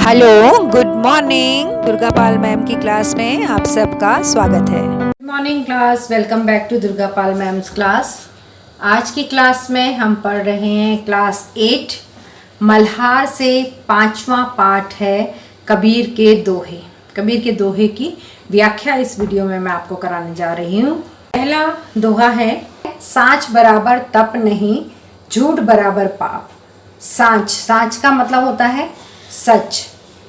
Hello, good morning. Durga Pal ma'am की class में आप सबका स्वागत है। Good morning class, welcome back to Durga Pal ma'am's class. आज की क्लास में हम पढ़ रहे हैं क्लास 8 मल्हार से 5वां पाठ है कबीर के दोहे। कबीर के दोहे की व्याख्या इस वीडियो में मैं आपको कराने जा रही हूँ। पहला दोहा है, सांच बराबर तप नहीं, झूठ बराबर पाप। सांच का मतलब होता है सच।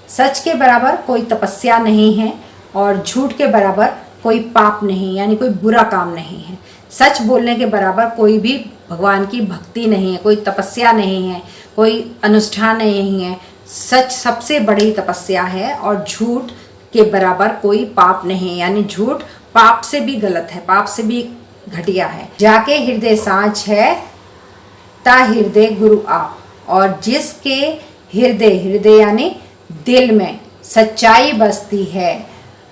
सच के बराबर कोई तपस्या नहीं है और झूठ के बराबर कोई पाप नहीं, यानी कोई बुरा काम नहीं है। सच बोलने के बराबर कोई भी भगवान की भक्ति नहीं है, कोई तपस्या नहीं है, कोई अनुष्ठान नहीं है। सच सबसे बड़ी तपस्या है और झूठ के बराबर कोई पाप नहीं, यानी झूठ पाप से भी गलत है, पाप से भी घटिया है। जाके हृदय सांच है ता हृदय गुरु आप। और जिसके हृदय यानी दिल में सच्चाई बसती है,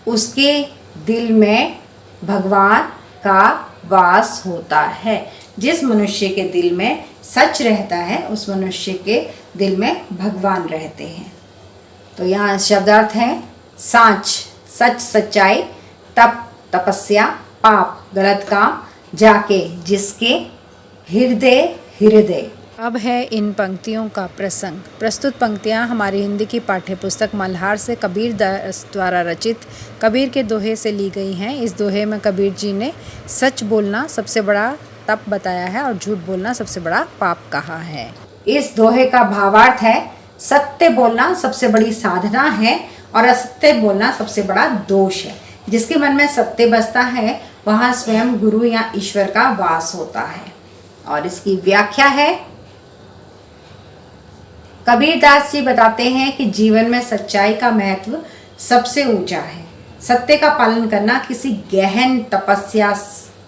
उसके दिल में भगवान का वास होता है। जिस मनुष्य के दिल में सच रहता है, उस मनुष्य के दिल में भगवान रहते हैं। तो यहाँ शब्दार्थ है, सांच सच सच्चाई, तप तपस्या, पाप गलत काम, जाके जिसके हृदय। अब है इन पंक्तियों का प्रसंग। प्रस्तुत पंक्तियाँ हमारी हिंदी की पाठ्यपुस्तक मल्हार से कबीर दास द्वारा रचित कबीर के दोहे से ली गई हैं। इस दोहे में कबीर जी ने सच बोलना सबसे बड़ा तप बताया है और झूठ बोलना सबसे बड़ा पाप कहा है। इस दोहे का भावार्थ है, सत्य बोलना सबसे बड़ी साधना है और असत्य बोलना सबसे बड़ा दोष है। जिसके मन में सत्य बसता है, वहाँ स्वयं गुरु या ईश्वर का वास होता है। और इसकी व्याख्या है, कबीर दास जी बताते हैं कि जीवन में सच्चाई का महत्व सबसे ऊंचा है। सत्य का पालन करना किसी गहन तपस्या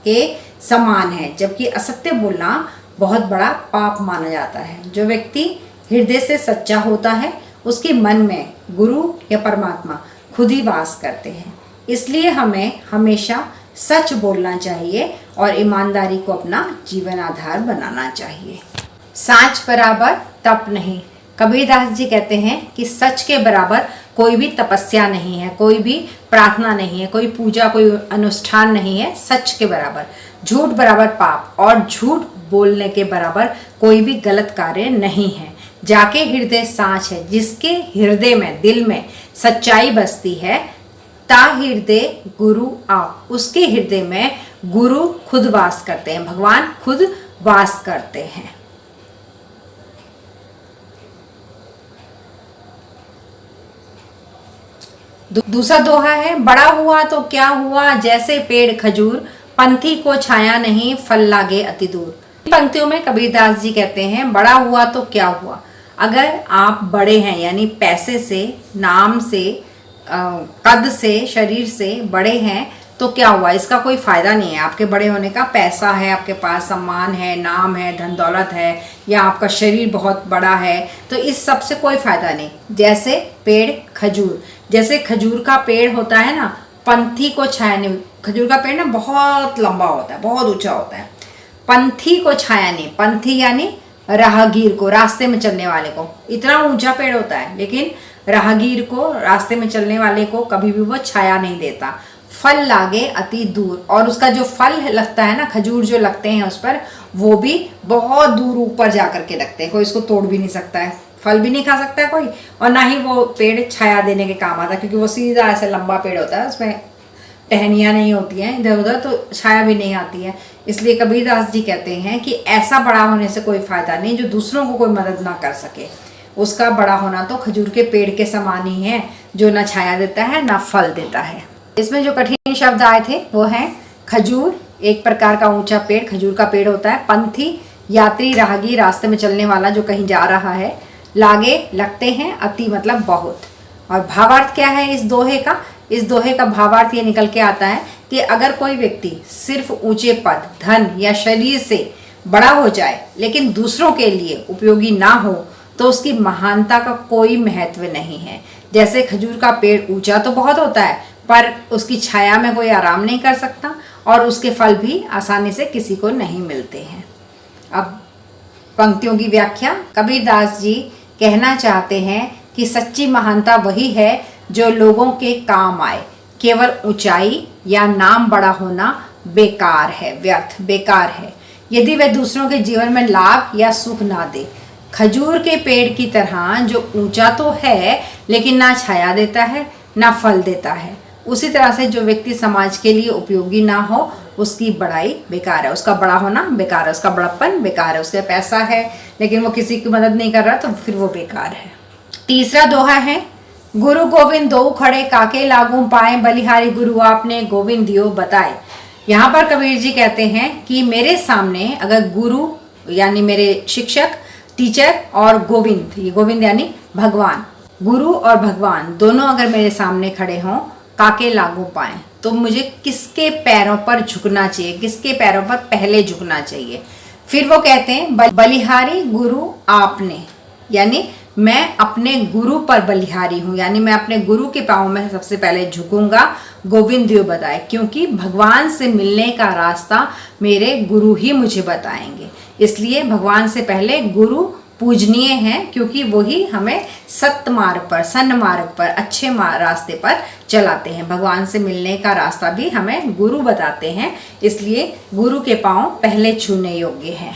के समान है, जबकि असत्य बोलना बहुत बड़ा पाप माना जाता है। जो व्यक्ति हृदय से सच्चा होता है, उसके मन में गुरु या परमात्मा खुद ही वास करते हैं। इसलिए हमें हमेशा सच बोलना चाहिए और ईमानदारी को अपना जीवन आधार बनाना चाहिए। सांच बराबर तप नहीं। कबीर दास जी कहते हैं कि सच के बराबर कोई भी तपस्या नहीं है, कोई भी प्रार्थना नहीं है, कोई पूजा, कोई अनुष्ठान नहीं है सच के बराबर। झूठ बराबर पाप और झूठ बोलने के बराबर कोई भी गलत कार्य नहीं है। जाके हृदय सांच है, जिसके हृदय में दिल में सच्चाई बसती है, ता हृदय गुरु आप। उसके हृदय में गुरु खुद वास करते हैं, भगवान खुद वास करते हैं। दूसरा दोहा है, बड़ा हुआ तो क्या हुआ जैसे पेड़ खजूर, पंथी को छाया नहीं फल लागे अति दूर। पंक्तियों में कबीरदास जी कहते हैं, बड़ा हुआ तो क्या हुआ। अगर आप बड़े हैं, यानी पैसे से, नाम से, कद से, शरीर से बड़े हैं तो क्या हुआ, इसका कोई फायदा नहीं है। आपके बड़े होने का पैसा है, आपके पास सम्मान है, नाम है, धन दौलत है, या आपका शरीर बहुत बड़ा है, तो इस सब से कोई फायदा नहीं। जैसे पेड़ खजूर, जैसे खजूर का पेड़ होता है ना, पंथी को छाया नहीं। खजूर का पेड़ ना बहुत लंबा होता है, बहुत ऊंचा होता है। पंथी को छाया नहीं, पंथी यानी राहगीर को, रास्ते में चलने वाले को। इतना ऊंचा पेड़ होता है, लेकिन राहगीर को, रास्ते में चलने वाले को कभी भी वो छाया नहीं देता। फल लागे अति दूर, और उसका जो फल लगता है ना, खजूर जो लगते हैं उस पर, वो भी बहुत दूर ऊपर जा करके लगते हैं। कोई इसको तोड़ भी नहीं सकता है, फल भी नहीं खा सकता है कोई, और ना ही वो पेड़ छाया देने के काम आता है, क्योंकि वो सीधा ऐसे लंबा पेड़ होता है, उसमें टहनियाँ नहीं होती हैं इधर उधर, तो छाया भी नहीं आती है। इसलिए कबीरदास जी कहते हैं कि ऐसा बड़ा होने से कोई फायदा नहीं जो दूसरों को कोई मदद ना कर सके। उसका बड़ा होना तो खजूर के पेड़ के समान ही है, जो ना छाया देता है ना फल देता है। इसमें जो कठिन शब्द आए थे वो हैं, खजूर एक प्रकार का ऊंचा पेड़, खजूर का पेड़ होता है। पंथी यात्री, राहगीर, रास्ते में चलने वाला जो कहीं जा रहा है। लागे लगते हैं, अति मतलब बहुत। और भावार्थ क्या है इस दोहे का? इस दोहे का भावार्थ ये निकल के आता है कि अगर कोई व्यक्ति सिर्फ ऊंचे पद, धन या शरीर से बड़ा हो जाए, लेकिन दूसरों के लिए उपयोगी ना हो, तो उसकी महानता का कोई महत्व नहीं है। जैसे खजूर का पेड़ ऊंचा तो बहुत होता है, पर उसकी छाया में कोई आराम नहीं कर सकता, और उसके फल भी आसानी से किसी को नहीं मिलते हैं। अब पंक्तियों की व्याख्या, कबीरदास जी कहना चाहते हैं कि सच्ची महानता वही है जो लोगों के काम आए। केवल ऊंचाई या नाम बड़ा होना बेकार है, व्यर्थ, बेकार है, यदि वह दूसरों के जीवन में लाभ या सुख ना दे। खजूर के पेड़ की तरह जो ऊंचा तो है लेकिन ना छाया देता है ना फल देता है, उसी तरह से जो व्यक्ति समाज के लिए उपयोगी ना हो उसकी बड़ाई बेकार है, उसका बड़ा होना बेकार है, उसका बड़प्पन बेकार है। उसके पैसा है लेकिन वो किसी की मदद नहीं कर रहा तो फिर वो बेकार है। तीसरा दोहा है, गुरु गोविंद दो खड़े काके लागू पाए, बलिहारी गुरु आपने गोविंद दियो बताए। यहाँ पर कबीर जी कहते हैं कि मेरे सामने अगर गुरु यानी मेरे शिक्षक, टीचर और गोविंद, ये गोविंद यानी भगवान, गुरु और भगवान दोनों अगर मेरे सामने खड़े हों, काके लागू पाए, तो मुझे किसके पैरों पर झुकना चाहिए, किसके पैरों पर पहले झुकना चाहिए। फिर वो कहते हैं बलिहारी गुरु आपने, यानी मैं अपने गुरु पर बलिहारी हूँ, यानी मैं अपने गुरु के पाँव में सबसे पहले झुकूंगा। गोविंद दियो बताए, क्योंकि भगवान से मिलने का रास्ता मेरे गुरु ही मुझे बताएंगे। इसलिए भगवान से पहले गुरु पूजनीय हैं, क्योंकि वही हमें सत्य मार्ग पर, सन्मार्ग पर, अच्छे रास्ते पर चलाते हैं। भगवान से मिलने का रास्ता भी हमें गुरु बताते हैं, इसलिए गुरु के पाँव पहले छूने योग्य हैं।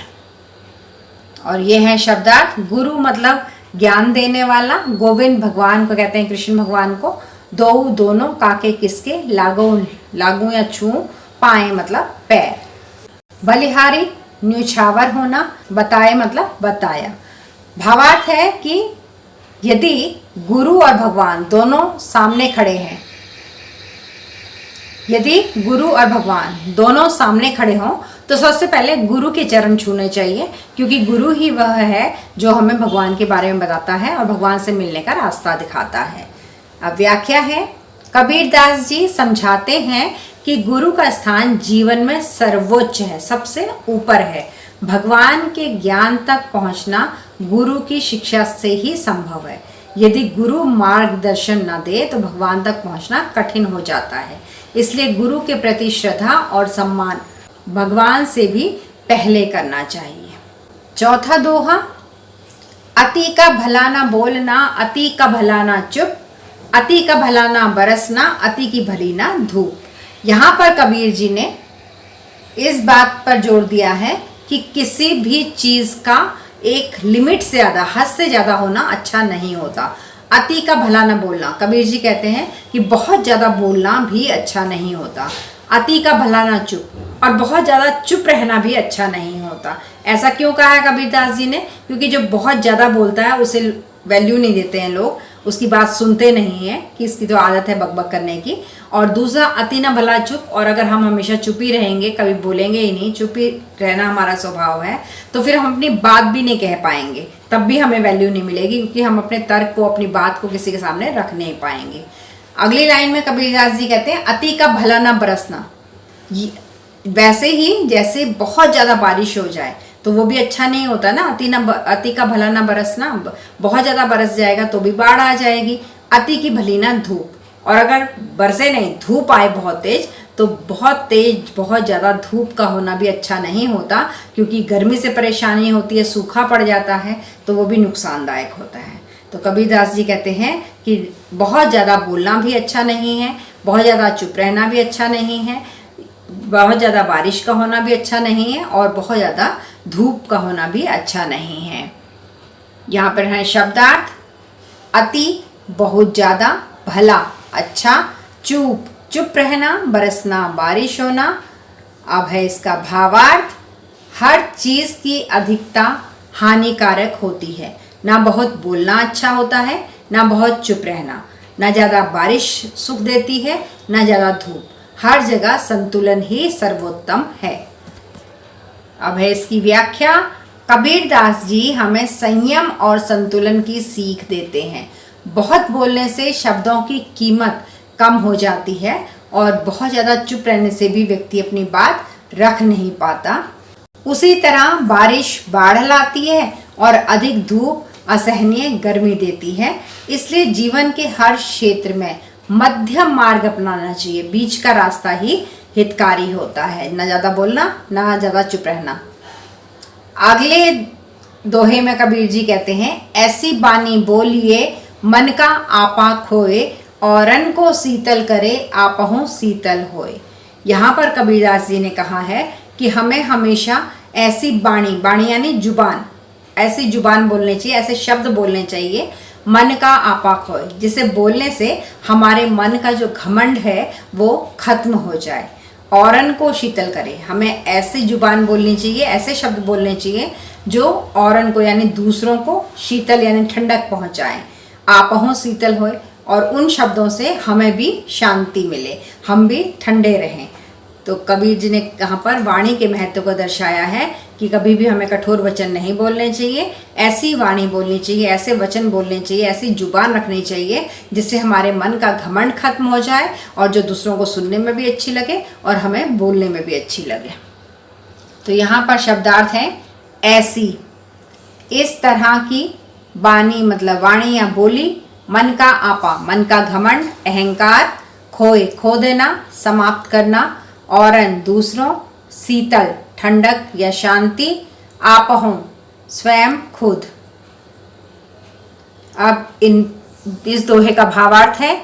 और ये है शब्दार्थ। गुरु मतलब ज्ञान देने वाला, गोविंद भगवान को कहते हैं, कृष्ण भगवान को। दो दोनों काके किसके, लागू या छू, पाए मतलब पैर। बलिहारी न्यूछावर होना, बताए मतलब बताया। भावार्थ है कि यदि गुरु और भगवान दोनों सामने खड़े हैं, यदि गुरु और भगवान दोनों सामने खड़े हों तो सबसे पहले गुरु के चरण छूने चाहिए, क्योंकि गुरु ही वह है जो हमें भगवान के बारे में बताता है और भगवान से मिलने का रास्ता दिखाता है। अब व्याख्या है, कबीरदास जी समझाते हैं कि गुरु का स्थान जीवन में सर्वोच्च है, सबसे ऊपर है। भगवान के ज्ञान तक पहुंचना गुरु की शिक्षा से ही संभव है। यदि गुरु मार्गदर्शन न दे तो भगवान तक पहुंचना कठिन हो जाता है। इसलिए गुरु के प्रति श्रद्धा और सम्मान भगवान से भी पहले करना चाहिए। चौथा दोहा, अति का भला ना बोलना, अति का भला ना चुप, अति का भला ना बरसना, अति की भली ना धूप। यहाँ पर कबीर जी ने इस बात पर जोर दिया है कि किसी भी चीज़ का एक लिमिट से ज़्यादा, हद से ज़्यादा होना अच्छा नहीं होता। अति का भला न बोलना, कबीर जी कहते हैं कि बहुत ज़्यादा बोलना भी अच्छा नहीं होता। अति का भला ना चुप, और बहुत ज़्यादा चुप रहना भी अच्छा नहीं होता। ऐसा क्यों कहा है कबीरदास जी ने? क्योंकि जो बहुत ज़्यादा बोलता है उसे वैल्यू नहीं देते हैं लोग, उसकी बात सुनते नहीं हैं कि इसकी तो आदत है बकबक करने की। और दूसरा, अति न भला चुप, और अगर हम हमेशा चुप ही रहेंगे, कभी बोलेंगे ही नहीं, चुप ही रहना हमारा स्वभाव है, तो फिर हम अपनी बात भी नहीं कह पाएंगे, तब भी हमें वैल्यू नहीं मिलेगी, क्योंकि हम अपने तर्क को, अपनी बात को किसी के सामने रख नहीं पाएंगे। अगली लाइन में कबीरदास जी कहते हैं, अति का भला ना बरसना। वैसे ही जैसे बहुत ज़्यादा बारिश हो जाए तो वो भी अच्छा नहीं होता ना। अति का भला ना बरसना, बहुत ज़्यादा बरस जाएगा तो भी बाढ़ आ जाएगी। अति की भली ना धूप, और अगर बरसे नहीं, धूप आए बहुत तेज, तो बहुत ज़्यादा धूप का होना भी अच्छा नहीं होता, क्योंकि गर्मी से परेशानी होती है, सूखा पड़ जाता है, तो वो भी नुकसानदायक होता है। तो कबीरदास जी कहते हैं कि बहुत ज़्यादा बोलना भी अच्छा नहीं है, बहुत ज़्यादा चुप रहना भी अच्छा नहीं है, बहुत ज़्यादा बारिश का होना भी अच्छा नहीं है, और बहुत ज़्यादा धूप का होना भी अच्छा नहीं है। यहाँ पर है शब्दार्थ, अति बहुत ज़्यादा, भला अच्छा, चुप चुप रहना, बरसना बारिश होना। अब है इसका भावार्थ, हर चीज़ की अधिकता हानिकारक होती है। ना बहुत बोलना अच्छा होता है, ना बहुत चुप रहना, ना ज़्यादा बारिश सुख देती है, ना ज़्यादा धूप। हर जगह संतुलन ही सर्वोत्तम है। अब है इसकी व्याख्या, कबीरदास जी हमें संयम और संतुलन की सीख देते हैं। बहुत बोलने से शब्दों की कीमत कम हो जाती है, और बहुत ज़्यादा चुप रहने से भी व्यक्ति अपनी बात रख नहीं पाता। उसी तरह बारिश बाढ़ लाती है, और अधिक धूप असहनीय गर्मी देती है। इसलिए जीवन के हर क्षेत्र में मध्यम मार्ग अपनाना चाहिए। बीच का रास्ता ही हितकारी होता है, ना ज़्यादा बोलना, ना ज़्यादा चुप रहना। अगले दोहे में कबीर जी कहते हैं, ऐसी बानी बोलिए मन का आपा खोए, औरन को शीतल करे, आपहु शीतल होए। यहाँ पर कबीरदास जी ने कहा है कि हमें हमेशा ऐसी बाणी, बाणी यानी जुबान, ऐसी जुबान बोलनी चाहिए, ऐसे शब्द बोलने चाहिए, मन का आपा खोए, जिसे बोलने से हमारे मन का जो घमंड है वो खत्म हो जाए। औरन को शीतल करे, हमें ऐसी जुबान बोलनी चाहिए, ऐसे शब्द बोलने चाहिए जो औरन को यानी दूसरों को शीतल यानी ठंडक पहुंचाएं। आपहों शीतल होए, और उन शब्दों से हमें भी शांति मिले, हम भी ठंडे रहें। तो कबीर जी ने यहाँ पर वाणी के महत्व को दर्शाया है कि कभी भी हमें कठोर वचन नहीं बोलने चाहिए, ऐसी वाणी बोलनी चाहिए, ऐसे वचन बोलने चाहिए, ऐसी जुबान रखनी चाहिए जिससे हमारे मन का घमंड खत्म हो जाए और जो दूसरों को सुनने में भी अच्छी लगे और हमें बोलने में भी अच्छी लगे। तो यहाँ पर शब्दार्थ है ऐसी, इस तरह की बानी मतलब वाणी या बोली, मन का आपा मन का घमंड अहंकार, खोए खो देना समाप्त करना, औरन दूसरों, शीतल ठंडक या शांति, आपहों स्वयं खुद। अब इस दोहे का भावार्थ है,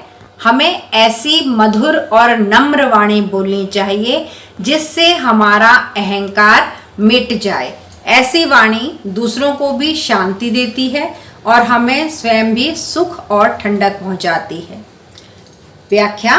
हमें ऐसी मधुर और नम्र वाणी बोलनी चाहिए जिससे हमारा अहंकार मिट जाए। ऐसी वाणी दूसरों को भी शांति देती है और हमें स्वयं भी सुख और ठंडक पहुंचाती है। व्याख्या,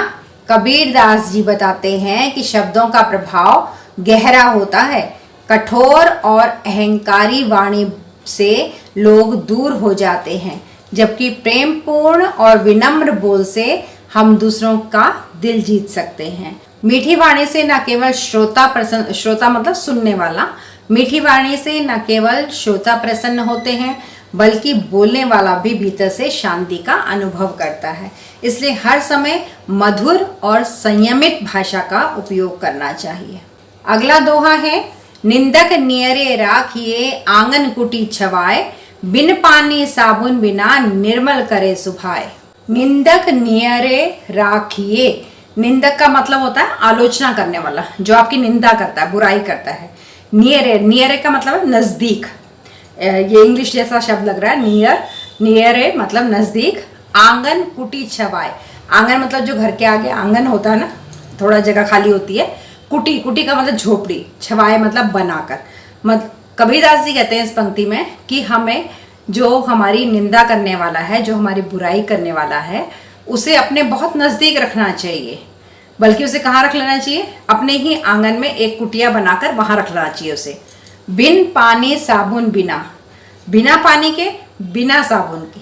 कबीरदास जी बताते हैं कि शब्दों का प्रभाव गहरा होता है। कठोर और अहंकारी वाणी से लोग दूर हो जाते हैं, जबकि प्रेमपूर्ण और विनम्र बोल से हम दूसरों का दिल जीत सकते हैं। मीठी वाणी से न केवल श्रोता मतलब सुनने वाला, मीठी वाणी से न केवल श्रोता प्रसन्न होते हैं बल्कि बोलने वाला भी भीतर से शांति का अनुभव करता है। इसलिए हर समय मधुर और संयमित भाषा का उपयोग करना चाहिए। अगला दोहा है, निंदक नियरे राखिए, आंगन कुटी छवाए, बिन पानी साबुन बिना निर्मल करे सुभाए। निंदक नियरे राखिए, निंदक का मतलब होता है आलोचना करने वाला, जो आपकी निंदा करता है, बुराई करता है। नियरे, नियरे का मतलब है नजदीक, ये इंग्लिश जैसा शब्द लग रहा है, नियर, नियरे मतलब नजदीक। आंगन कुटी छवाए, आंगन मतलब जो घर के आगे आंगन होता है ना, थोड़ा जगह खाली होती है। कुटी, कुटी का मतलब झोपड़ी, छवाए मतलब बनाकर। कबीरदास जी कहते हैं इस पंक्ति में कि हमें जो हमारी निंदा करने वाला है, जो हमारी बुराई करने वाला है, उसे अपने बहुत नज़दीक रखना चाहिए। बल्कि उसे कहाँ रख लेना चाहिए? अपने ही आंगन में एक कुटिया बनाकर वहाँ रख लेना चाहिए उसे। बिन पानी साबुन बिना, बिना पानी के, बिना साबुन की,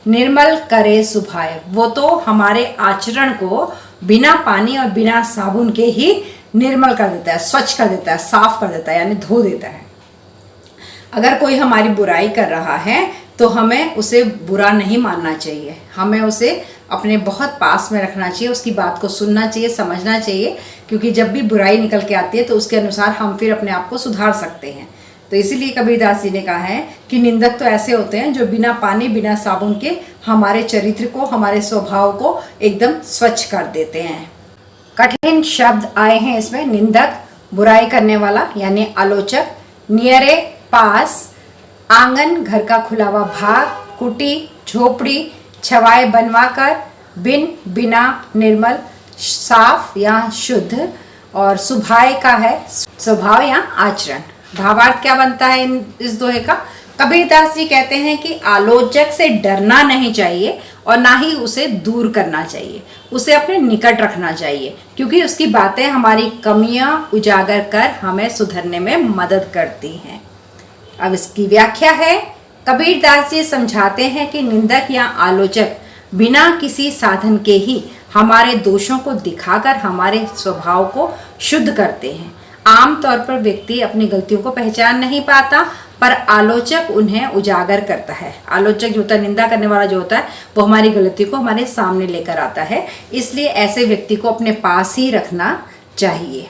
निर्मल करे सुभाए, वो तो हमारे आचरण को बिना पानी और बिना साबुन के ही निर्मल कर देता है, स्वच्छ कर देता है, साफ कर देता है, यानी धो देता है। अगर कोई हमारी बुराई कर रहा है तो हमें उसे बुरा नहीं मानना चाहिए, हमें उसे अपने बहुत पास में रखना चाहिए, उसकी बात को सुनना चाहिए, समझना चाहिए, क्योंकि जब भी बुराई निकल के आती है तो उसके अनुसार हम फिर अपने आप को सुधार सकते हैं। तो इसीलिए कबीरदास जी ने कहा है कि निंदक तो ऐसे होते हैं जो बिना पानी बिना साबुन के हमारे चरित्र को, हमारे स्वभाव को एकदम स्वच्छ कर देते हैं। कठिन शब्द आए हैं इसमें, निंदक बुराई करने वाला यानी आलोचक, नियरे पास, आंगन घर का खुला हुआ भाग, कुटी झोपड़ी, छवाए बनवाकर, बिन बिना निर्मल साफ या शुद्ध, और सुभाए का है स्वभाव या आचरण। भावार्थ क्या बनता है इस दोहे का? कबीरदास जी कहते हैं कि आलोचक से डरना नहीं चाहिए और ना ही उसे दूर करना चाहिए, उसे अपने निकट रखना चाहिए, क्योंकि उसकी बातें हमारी कमियां उजागर कर हमें सुधरने में मदद करती हैं। अब इसकी व्याख्या है, कबीरदास जी समझाते हैं कि निंदक या आलोचक बिना किसी साधन के ही हमारे दोषों को दिखाकर हमारे स्वभाव को शुद्ध करते हैं। आमतौर पर व्यक्ति अपनी गलतियों को पहचान नहीं पाता, पर आलोचक उन्हें उजागर करता है। आलोचक जो होता है, निंदा करने वाला जो होता है, वो हमारी गलती को हमारे सामने लेकर आता है। इसलिए ऐसे व्यक्ति को अपने पास ही रखना चाहिए।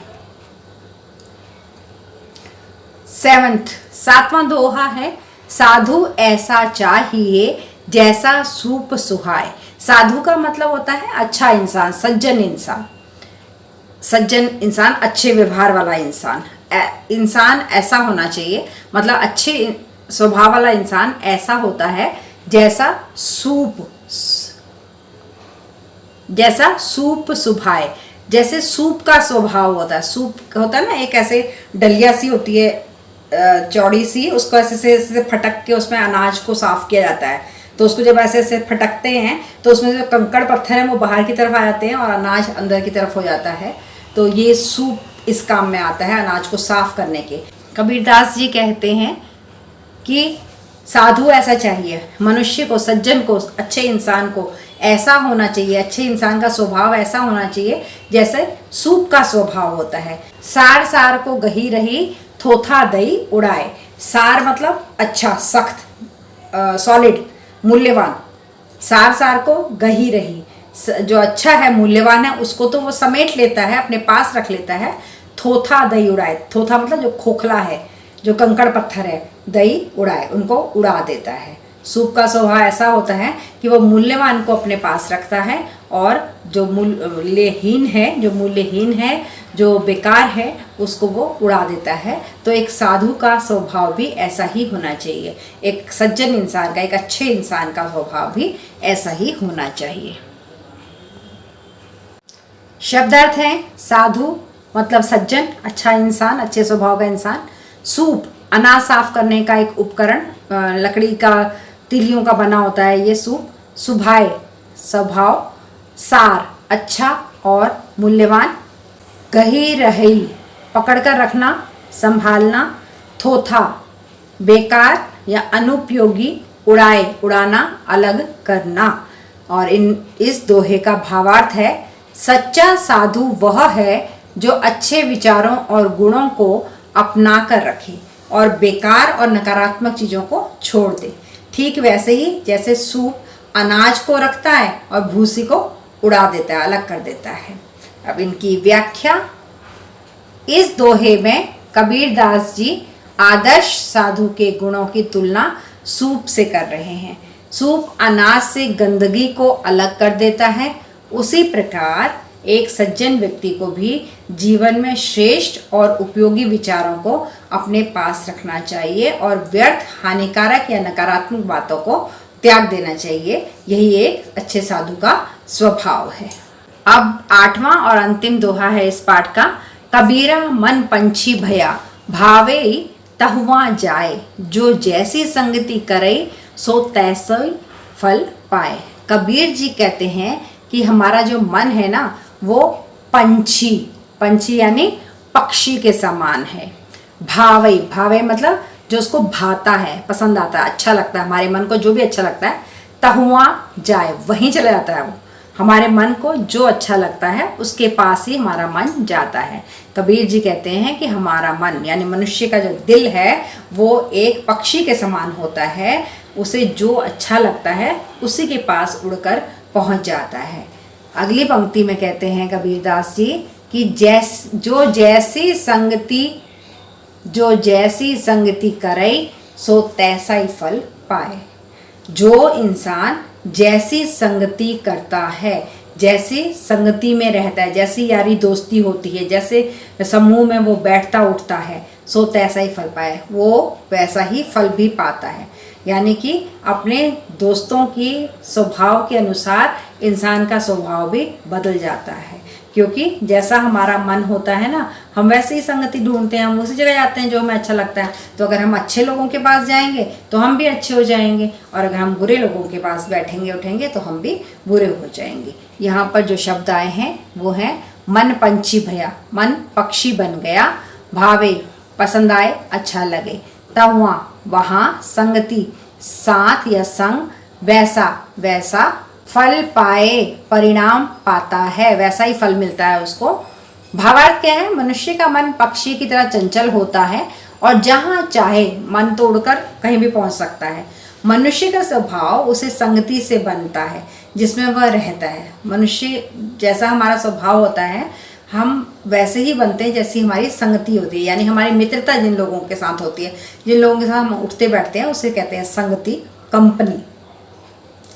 सातवां दोहा है, साधु ऐसा चाहिए जैसा सूप सुहाए। साधु का मतलब होता है अच्छा इंसान, सज्जन इंसान, सज्जन इंसान, अच्छे व्यवहार वाला इंसान। इंसान ऐसा होना चाहिए, मतलब अच्छे स्वभाव वाला इंसान ऐसा होता है जैसा सूप, जैसा सूप सुभाए, जैसे सूप का स्वभाव होता है। सूप होता है ना, एक ऐसे डलिया सी होती है चौड़ी सी, उसको ऐसे ऐसे फटक के उसमें अनाज को साफ किया जाता है। तो उसको जब ऐसे ऐसे फटकते हैं तो उसमें जो कंकड़ पत्थर हैं वो बाहर की तरफ आ जाते हैं और अनाज अंदर की तरफ हो जाता है। तो ये सूप इस काम में आता है, अनाज को साफ करने के। कबीरदास जी कहते हैं कि साधु ऐसा चाहिए, मनुष्य को, सज्जन को, अच्छे इंसान को ऐसा होना चाहिए, अच्छे इंसान का स्वभाव ऐसा होना चाहिए जैसे सूप का स्वभाव होता है। सार सार को गही रही, थोथा दई उड़ाए। सार मतलब अच्छा, सख्त, सॉलिड, मूल्यवान। सार सार को गही रही, जो अच्छा है, मूल्यवान है, उसको तो वो समेट लेता है, अपने पास रख लेता है। थोथा दई उड़ाए, थोथा मतलब जो खोखला है, जो कंकड़ पत्थर है, दई उड़ाए, उनको उड़ा देता है। सूप का स्वभाव ऐसा होता है कि वो मूल्यवान को अपने पास रखता है और जो मूल्यहीन है, जो बेकार है, उसको वो उड़ा देता है। तो एक साधु का स्वभाव भी ऐसा ही होना चाहिए, एक सज्जन इंसान का, एक अच्छे इंसान का स्वभाव भी ऐसा ही होना चाहिए। शब्दार्थ है, साधु मतलब सज्जन, अच्छा इंसान, अच्छे स्वभाव का इंसान। सूप अनाज साफ करने का एक उपकरण, लकड़ी का, तिलियों का बना होता है ये सूप। सुभाए स्वभाव, सार अच्छा और मूल्यवान। गही रही पकड़कर रखना, संभालना। थोथा बेकार या अनुपयोगी, उड़ाए उड़ाना, अलग करना। और इस दोहे का भावार्थ है, सच्चा साधु वह है जो अच्छे विचारों और गुणों को अपना कर रखे और बेकार और नकारात्मक चीज़ों को छोड़ दे। ठीक वैसे ही जैसे सूप अनाज को रखता है और भूसी को उड़ा देता है, अलग कर देता है। अब इनकी व्याख्या, इस दोहे में कबीरदास जी आदर्श साधु के गुणों की तुलना सूप से कर रहे हैं। सूप अनाज से गंदगी को अलग कर देता है, उसी प्रकार एक सज्जन व्यक्ति को भी जीवन में श्रेष्ठ और उपयोगी विचारों को अपने पास रखना चाहिए और व्यर्थ, हानिकारक या नकारात्मक बातों को त्याग देना चाहिए। यही एक अच्छे साधु का स्वभाव है। अब 8वां और अंतिम दोहा है इस पाठ का। कबीरा मन पंछी भया, भावे तहुआ जाए। जो जैसी संगति करे, सो तैसे फल पाए। कबीर जी कहते हैं कि हमारा जो मन है ना, वो पंछी यानी पक्षी के समान है। भावे, भावे मतलब जो उसको भाता है, पसंद आता है, अच्छा लगता है, हमारे मन को जो भी अच्छा लगता है, तहुआ जाए, वहीं चला जाता है वो। हमारे मन को जो अच्छा लगता है उसके पास ही हमारा मन जाता है। कबीर जी कहते हैं कि हमारा मन यानी मनुष्य का जो दिल है वो एक पक्षी के समान होता है, उसे जो अच्छा लगता है उसी के पास उड़कर पहुंच जाता है। अगली पंक्ति में कहते हैं कबीरदास जी कि जो जैसी संगति करे, सो तैसा ही फल पाए। जो इंसान जैसी संगति करता है, जैसी संगति में रहता है, जैसी यारी दोस्ती होती है, जैसे समूह में वो बैठता उठता है, सो तैसा ही फल पाए, वो वैसा ही फल भी पाता है। यानी कि अपने दोस्तों की स्वभाव के अनुसार इंसान का स्वभाव भी बदल जाता है, क्योंकि जैसा हमारा मन होता है ना, हम वैसे ही संगति ढूंढते हैं, हम उसी जगह जाते हैं जो हमें अच्छा लगता है। तो अगर हम अच्छे लोगों के पास जाएंगे तो हम भी अच्छे हो जाएंगे, और अगर हम बुरे लोगों के पास बैठेंगे उठेंगे तो हम भी बुरे हो जाएंगे। यहाँ पर जो शब्द आए हैं वो हैं मन पंछी भया, मन पक्षी बन गया। भावे पसंद आए, अच्छा लगे। तहुआ वहाँ, संगति साथ या संग, वैसा वैसा, फल पाए परिणाम पाता है, वैसा ही फल मिलता है उसको। भावार्थ क्या है? मनुष्य का मन पक्षी की तरह चंचल होता है और जहाँ चाहे मन तो उड़कर कहीं भी पहुँच सकता है। मनुष्य का स्वभाव उसे संगति से बनता है जिसमें वह रहता है। मनुष्य जैसा हमारा स्वभाव होता है हम वैसे ही बनते हैं जैसी हमारी संगति होती है, यानी हमारी मित्रता जिन लोगों के साथ होती है, जिन लोगों के साथ हम उठते बैठते हैं उसे कहते हैं संगति, कंपनी।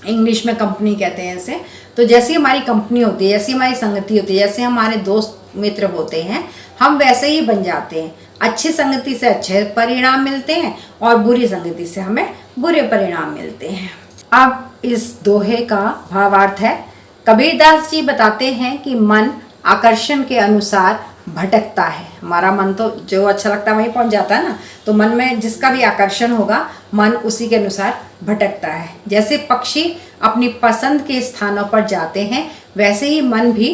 इंग्लिश में कंपनी कहते हैं इसे। तो जैसी हमारी कंपनी होती है, जैसी हमारी संगति होती है, जैसे हमारे दोस्त मित्र होते हैं, हम वैसे ही बन जाते हैं। अच्छी संगति से अच्छे परिणाम मिलते हैं और बुरी संगति से हमें बुरे परिणाम मिलते हैं। अब इस दोहे का भावार्थ है। कबीरदास जी बताते हैं कि मन आकर्षण के अनुसार भटकता है। हमारा मन तो जो अच्छा लगता है वहीं पहुंच जाता है ना, तो मन में जिसका भी आकर्षण होगा मन उसी के अनुसार भटकता है। जैसे पक्षी अपनी पसंद के स्थानों पर जाते हैं, वैसे ही मन भी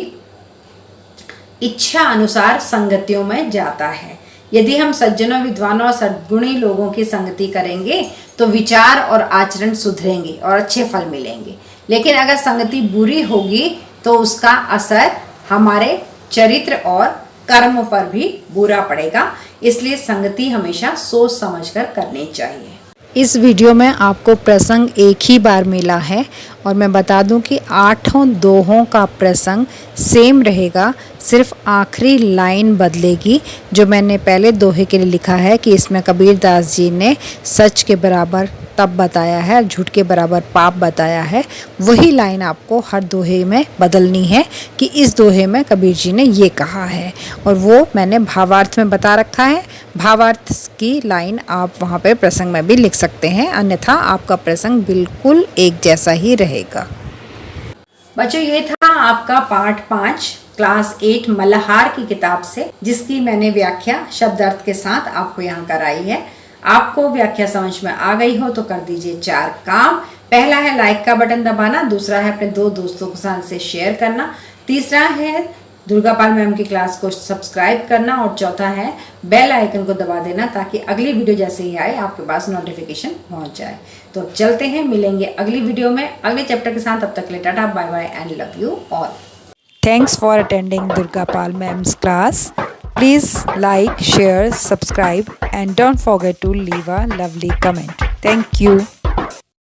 इच्छा अनुसार संगतियों में जाता है। यदि हम सज्जनों, विद्वानों और सद्गुणी लोगों की संगति करेंगे तो विचार और आचरण सुधरेंगे और अच्छे फल मिलेंगे। लेकिन अगर संगति बुरी होगी तो उसका असर हमारे चरित्र और कर्म पर भी बुरा पड़ेगा। इसलिए संगति हमेशा सोच समझकर करनी चाहिए। इस वीडियो में आपको प्रसंग एक ही बार मिला है और मैं बता दूं कि 8 दोहों का प्रसंग सेम रहेगा, सिर्फ आखिरी लाइन बदलेगी। जो मैंने पहले दोहे के लिए लिखा है कि इसमें कबीरदास जी ने सच के बराबर तप बताया है, झूठ के बराबर पाप बताया है, वही लाइन आपको हर दोहे में बदलनी है कि इस दोहे में कबीर जी ने ये कहा है, और वो मैंने भावार्थ में बता रखा है। भावार्थ की लाइन आप वहाँ पे प्रसंग में भी लिख सकते हैं, अन्यथा आपका प्रसंग बिल्कुल एक जैसा ही रहेगा। बच्चों, ये था आपका पाठ 5 क्लास 8 मल्हार की किताब से, जिसकी मैंने व्याख्या शब्दार्थ के साथ आपको यहाँ कराई है। आपको व्याख्या समझ में आ गई हो तो कर दीजिए 4 काम। पहला है लाइक का बटन दबाना, दूसरा है अपने 2 दोस्तों के साथ से शेयर करना, तीसरा है दुर्गा पाल मैम की क्लास को सब्सक्राइब करना, और चौथा है बेल आइकन को दबा देना ताकि अगली वीडियो जैसे ही आए आपके पास नोटिफिकेशन पहुंच जाए। तो अब चलते हैं, मिलेंगे अगली वीडियो में अगले चैप्टर के साथ। तब तक के लिए टाटा, bye bye and love you all. Thanks for attending Durga Pal Ma'am's class. Please like, share, subscribe and don't forget to leave a lovely comment. Thank you.